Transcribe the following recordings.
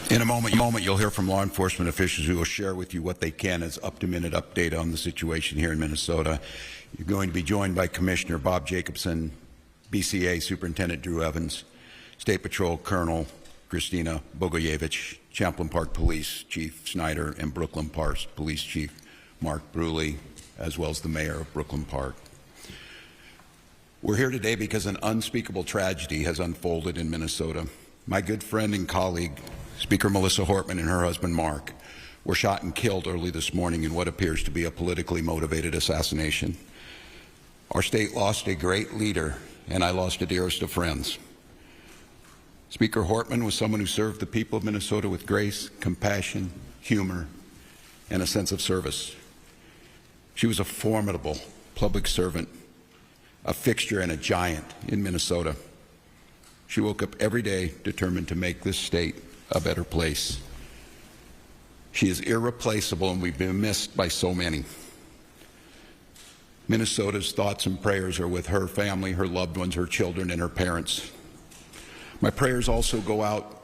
In a moment, you'll hear from law enforcement officials who will share with you what they can as up-to-minute update on the situation here in Minnesota. You're going to be joined by Commissioner Bob Jacobson, BCA Superintendent Drew Evans, State Patrol Colonel Christina Bogoyevich, Champlain Park Police Chief Snyder, and Brooklyn Park Police Chief Mark Bruley, as well as the Mayor of Brooklyn Park. We're here today because an unspeakable tragedy has unfolded in Minnesota. My good friend and colleague, Speaker Melissa Hortman, and her husband Mark were shot and killed early this morning in what appears to be a politically motivated assassination. Our state lost a great leader, and I lost a dearest of friends. Speaker Hortman was someone who served the people of Minnesota with grace, compassion, humor, and a sense of service. She was a formidable public servant, a fixture and a giant in Minnesota. She woke up every day determined to make this state a better place. She is irreplaceable, and we've been missed by so many. Minnesota's thoughts and prayers are with her family, her loved ones, her children, and her parents. My prayers also go out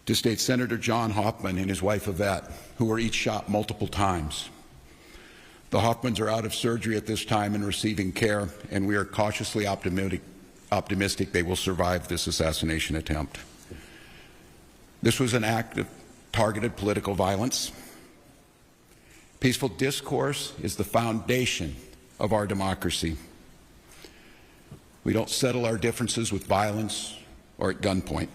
to State Senator John Hoffman and his wife Yvette, who were each shot multiple times. The Hoffmans are out of surgery at this time and receiving care, and we are cautiously optimistic they will survive this assassination attempt. This was an act of targeted political violence. Peaceful discourse is the foundation of our democracy. We don't settle our differences with violence or at gunpoint.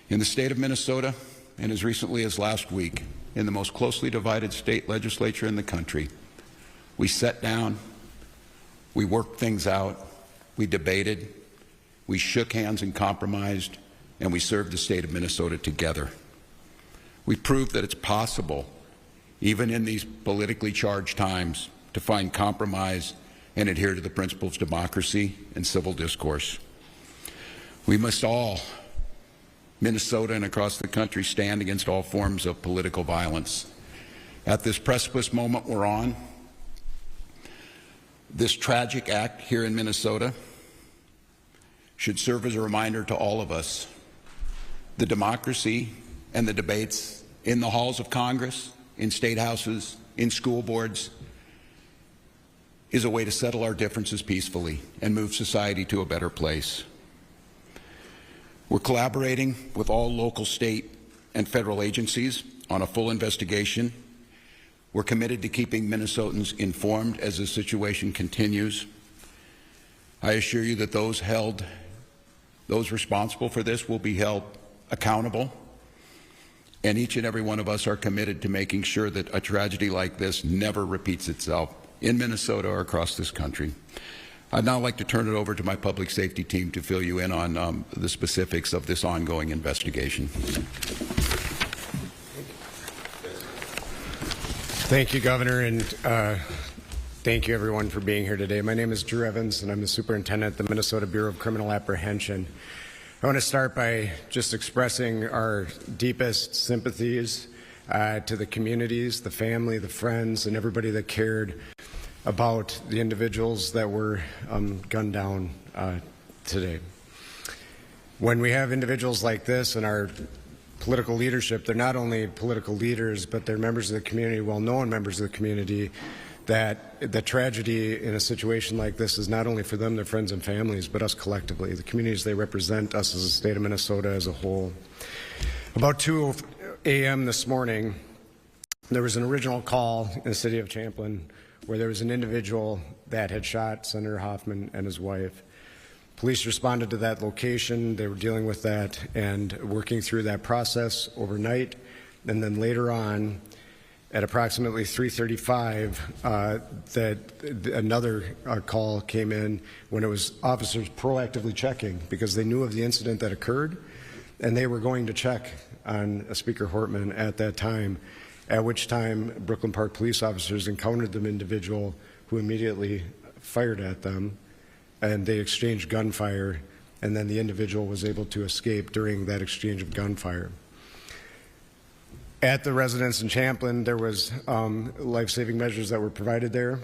In the state of Minnesota, and as recently as last week, in the most closely divided state legislature in the country, we sat down, we worked things out, we debated, we shook hands and compromised, and we served the state of Minnesota together. We proved that it's possible, even in these politically charged times, to find compromise and adhere to the principles of democracy and civil discourse. We must all, Minnesota and across the country, stand against all forms of political violence. At this precipice moment we're on, this tragic act here in Minnesota should serve as a reminder to all of us. The democracy and the debates in the halls of Congress, in state houses, in school boards, is a way to settle our differences peacefully and move society to a better place. We're collaborating with all local, state, and federal agencies on a full investigation. We're committed to keeping Minnesotans informed as the situation continues. I assure you that those responsible for this will be held accountable, and each and every one of us are committed to making sure that a tragedy like this never repeats itself in Minnesota or across this country. I'd now like to turn it over to my public safety team to fill you in on the specifics of this ongoing investigation. Thank you, Governor, and thank you everyone for being here today. My name is Drew Evans, and I'm the Superintendent at the Minnesota Bureau of Criminal Apprehension. I want to start by just expressing our deepest sympathies to the communities, the family, the friends, and everybody that cared about the individuals that were gunned down today. When we have individuals like this in our political leadership, they're not only political leaders, but they're members of the community, well-known members of the community, that the tragedy in a situation like this is not only for them, their friends and families, but us collectively, the communities they represent, us as a state of Minnesota as a whole. About 2 a.m. this morning, there was an original call in the city of Champlain where there was an individual that had shot Senator Hoffman and his wife. Police responded to that location. They were dealing with that and working through that process overnight. And then later on, at approximately 3:35, another call came in when it was officers proactively checking because they knew of the incident that occurred, and they were going to check on Speaker Hortman at that time, at which time Brooklyn Park police officers encountered the individual who immediately fired at them, and they exchanged gunfire, and then the individual was able to escape during that exchange of gunfire. At the residence in Champlain, there was life-saving measures that were provided there.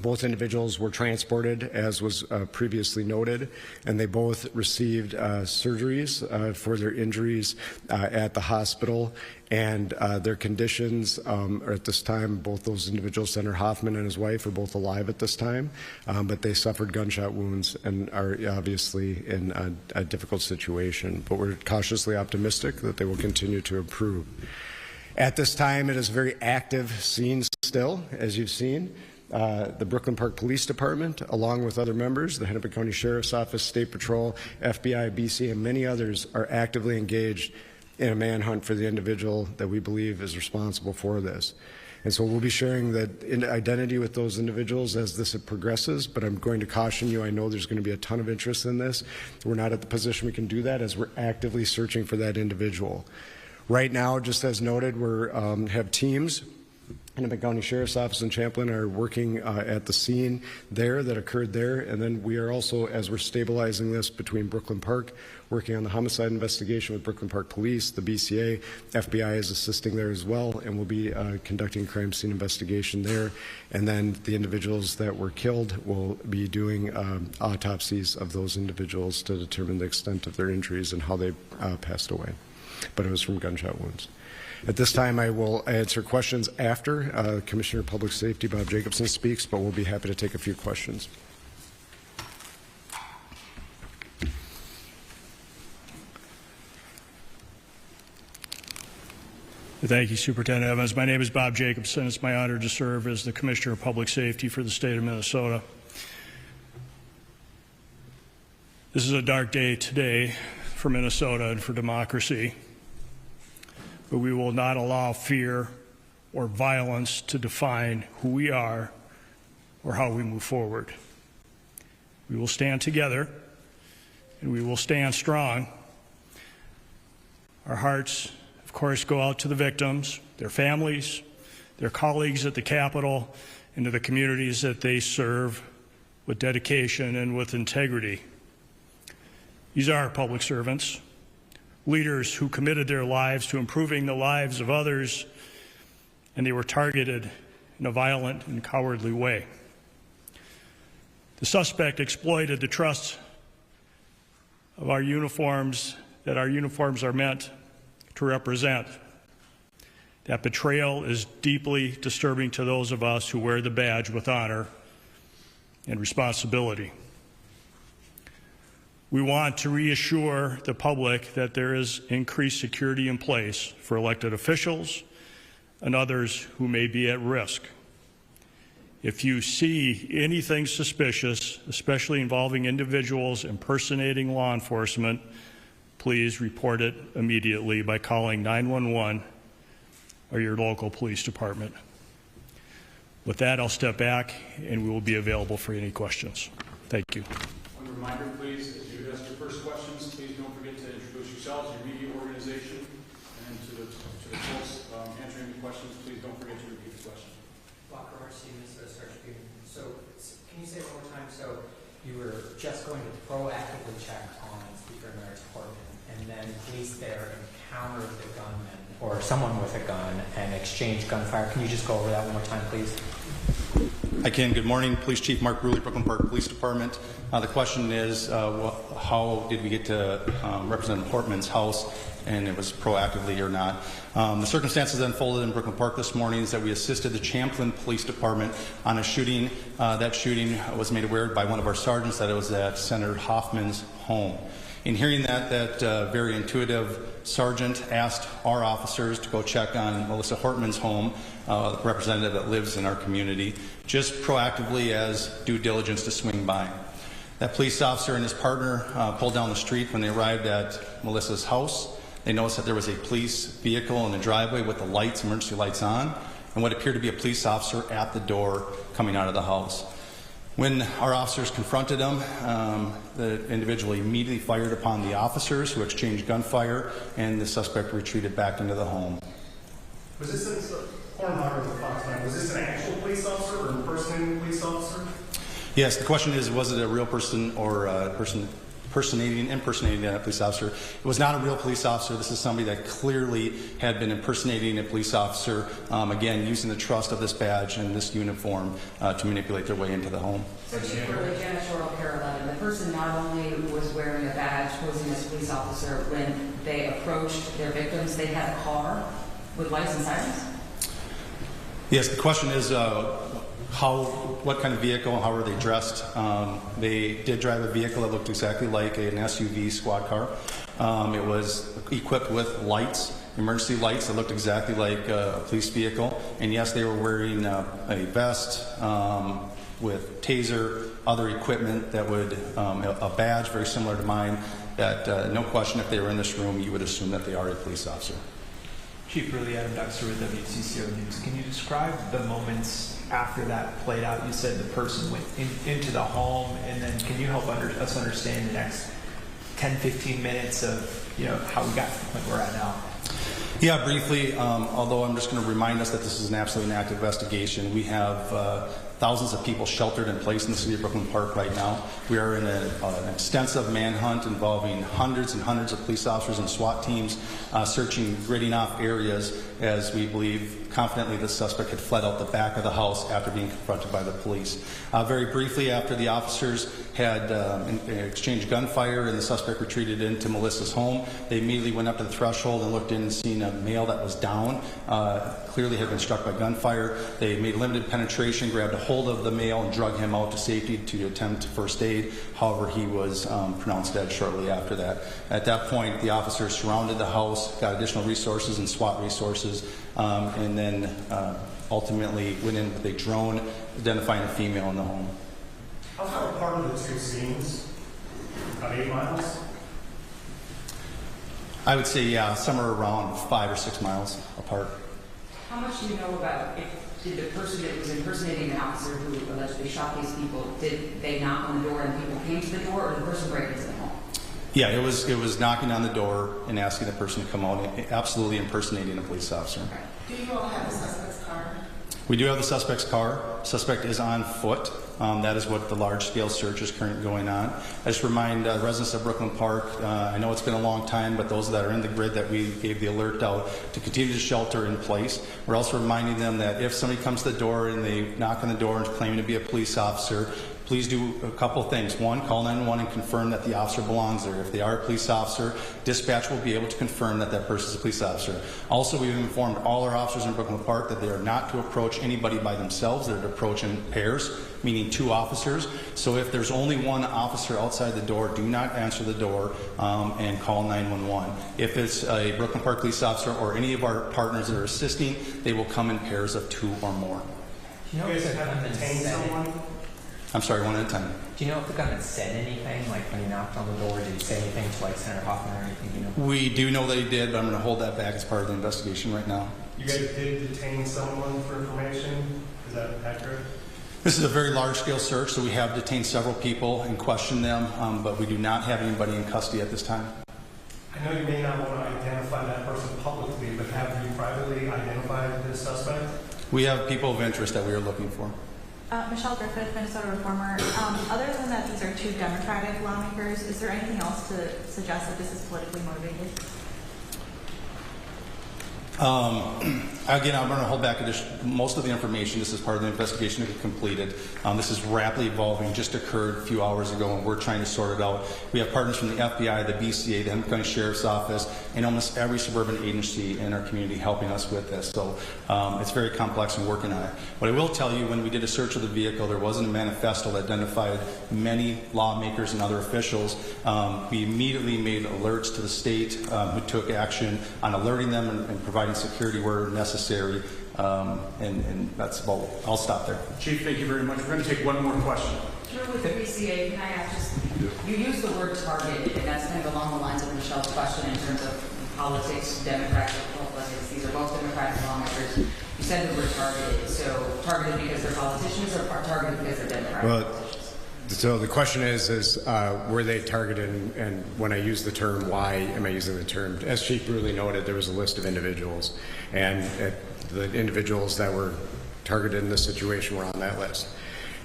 Both individuals were transported, as was previously noted, and they both received surgeries for their injuries at the hospital. And their conditions are at this time, both those individuals, Senator Hoffman and his wife, are both alive at this time, but they suffered gunshot wounds and are obviously in a difficult situation. But we're cautiously optimistic that they will continue to improve. At this time, it is a very active scene still, as you've seen. The Brooklyn Park Police Department, along with other members, the Hennepin County Sheriff's Office, State Patrol, FBI, BC, and many others are actively engaged in a manhunt for the individual that we believe is responsible for this. And so we'll be sharing the identity with those individuals as this progresses, but I'm going to caution you, I know there's going to be a ton of interest in this. We're not at the position we can do that as we're actively searching for that individual. Right now, just as noted, we have teams. Hennepin County Sheriff's Office and Champlain are working at the scene there that occurred there, and then we are also, as we're stabilizing this between Brooklyn Park, working on the homicide investigation with Brooklyn Park Police, the BCA, FBI is assisting there as well, and we'll be conducting a crime scene investigation there. And then the individuals that were killed will be doing autopsies of those individuals to determine the extent of their injuries and how they passed away. But it was from gunshot wounds. At this time, I will answer questions after Commissioner of Public Safety Bob Jacobson speaks, but we'll be happy to take a few questions. Thank you, Superintendent Evans. My name is Bob Jacobson. It's my honor to serve as the Commissioner of Public Safety for the state of Minnesota. This is a dark day today for Minnesota and for democracy. But we will not allow fear or violence to define who we are or how we move forward. We will stand together and we will stand strong. Our hearts, of course, go out to the victims, their families, their colleagues at the Capitol, and to the communities that they serve with dedication and with integrity. These are public servants, leaders who committed their lives to improving the lives of others, and they were targeted in a violent and cowardly way. The suspect exploited the trust of our uniforms, that our uniforms are meant to represent. That betrayal is deeply disturbing to those of us who wear the badge with honor and responsibility. We want to reassure the public that there is increased security in place for elected officials and others who may be at risk. If you see anything suspicious, especially involving individuals impersonating law enforcement, please report it immediately by calling 911 or your local police department. With that, I'll step back and we will be available for any questions. Thank you. One reminder, please, as you ask your first questions, please don't forget to introduce yourselves, your media organization, and to the folks answering the questions, please don't forget to repeat the question. So can you say it one more time? So you were just going to proactively check on Speaker Emeritus Hortman, and then police there encountered the gunman or someone with a gun and exchanged gunfire. Can you just go over that one more time, please? I can. Good morning. Police Chief Mark Bruley, Brooklyn Park Police Department. The question is, how did we get to Representative Hortman's house, and it was proactively or not. The circumstances that unfolded in Brooklyn Park this morning is that we assisted the Champlain Police Department on a shooting. That shooting was made aware by one of our sergeants that it was at Senator Hoffman's home. In hearing that very intuitive sergeant asked our officers to go check on Melissa Hortman's home, the representative that lives in our community, just proactively as due diligence to swing by. That police officer and his partner pulled down the street when they arrived at Melissa's house. They noticed that there was a police vehicle in the driveway with the lights, emergency lights on, and what appeared to be a police officer at the door coming out of the house. When our officers confronted him, the individual immediately fired upon the officers, who exchanged gunfire, and the suspect retreated back into the home. Was this an actual police officer or an impersonating police officer? Yes, the question is, was it a real person or a person impersonating a police officer. It was not a real police officer. This is somebody that clearly had been impersonating a police officer, again, using the trust of this badge and this uniform to manipulate their way into the home. So Chief Burley, janitorial Pair 11, the person not only was wearing a badge posing as a police officer, when they approached their victims, they had a car with lights and sirens? Yes, the question is what kind of vehicle and how were they dressed? They did drive a vehicle that looked exactly like an SUV squad car. It was equipped with lights, emergency lights that looked exactly like a police vehicle. And yes, they were wearing a vest with taser, other equipment that would, a badge very similar to mine, that no question if they were in this room, you would assume that they are a police officer. Chief Burley, Adam Duxter with WCCO News. Can you describe the moments after that played out? You said the person went into the home, and then can you help us understand the next 10, 15 minutes of how we got to the point we're at now? Yeah, briefly, although I'm just going to remind us that this is an absolutely active investigation. We have thousands of people sheltered in place in the city of Brooklyn Park right now. We are in an extensive manhunt involving hundreds and hundreds of police officers and SWAT teams searching, gridding off areas as we believe confidently the suspect had fled out the back of the house after being confronted by the police. Very briefly, after the officers had exchanged gunfire and the suspect retreated into Melissa's home, they immediately went up to the threshold and looked in and seen a male that was down, clearly had been struck by gunfire. They made limited penetration, grabbed a hold of the male and drug him out to safety to attempt first aid. However, he was pronounced dead shortly after that. At that point, the officers surrounded the house, got additional resources and SWAT resources, and then ultimately went in with a drone identifying a female in the home. How far apart are the two scenes? About 8 miles? I would say, yeah, somewhere around 5 or 6 miles apart. How much do you know about did the person that was impersonating the officer who allegedly shot these people, did they knock on the door and people came to the door, or the person break into the home? Yeah, it was knocking on the door and asking the person to come out, absolutely impersonating a police officer. Do you all have the suspect's car? We do have the suspect's car. Suspect is on foot. That is what the large-scale search is currently going on. I just remind residents of Brooklyn Park, I know it's been a long time, but those that are in the grid that we gave the alert out to continue to shelter in place. We're also reminding them that if somebody comes to the door and they knock on the door and claiming to be a police officer, please do a couple things. One, call 911 and confirm that the officer belongs there. If they are a police officer, dispatch will be able to confirm that that person is a police officer. Also, we've informed all our officers in Brooklyn Park that they are not to approach anybody by themselves. They're to approach in pairs, meaning 2 officers. So if there's only 1 officer outside the door, do not answer the door and call 911. If it's a Brooklyn Park police officer or any of our partners that are assisting, they will come in pairs of 2 or more. Do you know if the gunman Detain said someone? I'm sorry, one at a time. Do you know if the gunman said anything, like when he knocked on the door? Did he say anything to like Senator Hoffman or anything? You know? We do know that he did, but I'm going to hold that back as part of the investigation right now. You guys did detain someone for information? Is that accurate? This is a very large-scale search, so we have detained several people and questioned them, but we do not have anybody in custody at this time. I know you may not want to identify that person publicly, but have you privately identified the suspect? We have people of interest that we are looking for. Michelle Griffith, Minnesota Reformer. Other than that, these are 2 Democratic lawmakers. Is there anything else to suggest that this is politically motivated? Again, I'm going to hold back most of the information. This is part of the investigation to be completed. This is rapidly evolving, just occurred a few hours ago, and we're trying to sort it out. We have partners from the FBI, the BCA, the Henry County Sheriff's Office, and almost every suburban agency in our community helping us with this. So it's very complex and working on it. What I will tell you, when we did a search of the vehicle, there wasn't a manifesto that identified many lawmakers and other officials. We immediately made alerts to the state who took action on alerting them and providing security where necessary, and that's about. I'll stop there. Chief, thank you very much. We're going to take one more question. Sure, with the BCA, can I ask just, you use the word targeted, and that's kind of along the lines of Michelle's question in terms of politics, Democratic, politics. These are both Democratic lawmakers. You said the word targeted. So targeted because they're politicians, or targeted because they're Democratic politicians? So the question is were they targeted, and when I use the term, why am I using the term? As Chief Bruley noted, there was a list of individuals, and the individuals that were targeted in this situation were on that list.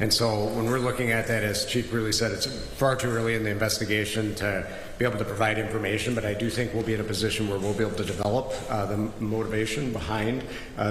And so when we're looking at that, as Chief really said, it's far too early in the investigation to be able to provide information, but I do think we'll be in a position where we'll be able to develop the motivation behind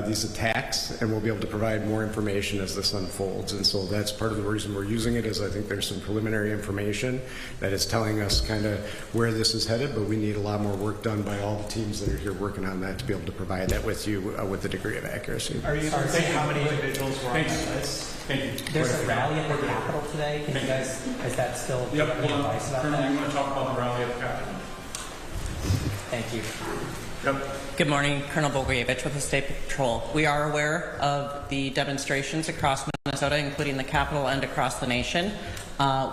these attacks, and we'll be able to provide more information as this unfolds. And so that's part of the reason we're using it, is I think there's some preliminary information that is telling us kind of where this is headed, but we need a lot more work done by all the teams that are here working on that to be able to provide that with you with a degree of accuracy. Are you able to say how many individuals were on that list? Thank you. There's a rally at the Capitol today. Can you guys, is that still Yep, any hold on. advice about Colonel, that? you want to talk about the rally at the Capitol? Thank you. Yep. Good morning, Colonel Bogojevich with the State Patrol. We are aware of the demonstrations across Minnesota, including the Capitol and across the nation.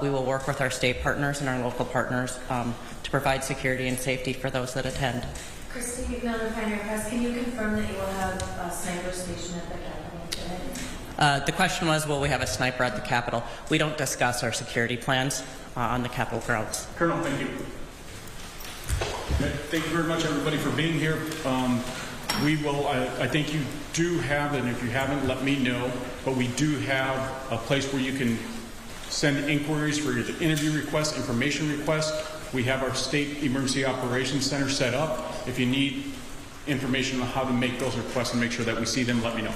We will work with our state partners and our local partners to provide security and safety for those that attend. Christy, Mountain Pioneer Press, can you confirm that you will have a sniper station at the Capitol today? The question was, will we have a sniper at the Capitol? We don't discuss our security plans on the Capitol grounds. Colonel, thank you. Thank you very much, everybody, for being here. We will, I think you do have, and if you haven't, let me know, but we do have a place where you can send inquiries for your interview requests, information requests. We have our State Emergency Operations Center set up. If you need information on how to make those requests and make sure that we see them, let me know.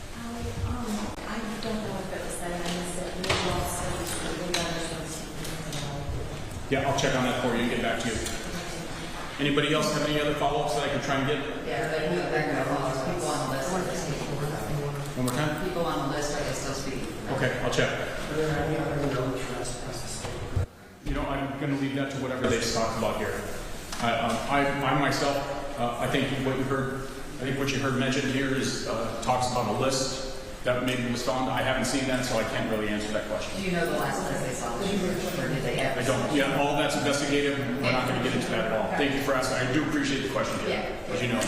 I don't know if it was that. I missed it. Maybe I'll send it to the governor's. Yeah, I'll check on that for you and get back to you. Anybody else have any other follow-ups that I can try and get? Yeah, but people on the list are still speaking. One more time? People on the list are still speaking. Okay, I'll check. You know, I'm going to leave that to whatever they talk about here. I myself, I think what you heard mentioned here is talks about a list that maybe was found. I haven't seen that, so I can't really answer that question. Do you know the last list they saw? Or did they have? I don't. Yeah, all that's investigative. We're not going to get into that at all. Thank you for asking. I do appreciate the question, Jim, as you know.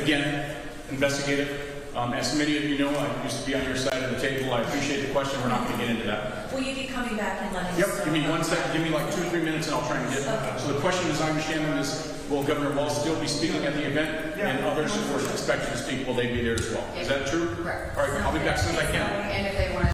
Again, investigative. As many of you know, I used to be on your side of the table. I appreciate the question. We're not going to get into that. Will you be coming back and letting us Yep. know? Give me 1 second. Give me like 2 or 3 minutes, and I'll try and get it. So the question, as I understand it, is, will Governor Walz still be speaking at the event? And others who are expected to speak, will they be there as well? Is that true? Correct. All right. I'll be back as soon as I can.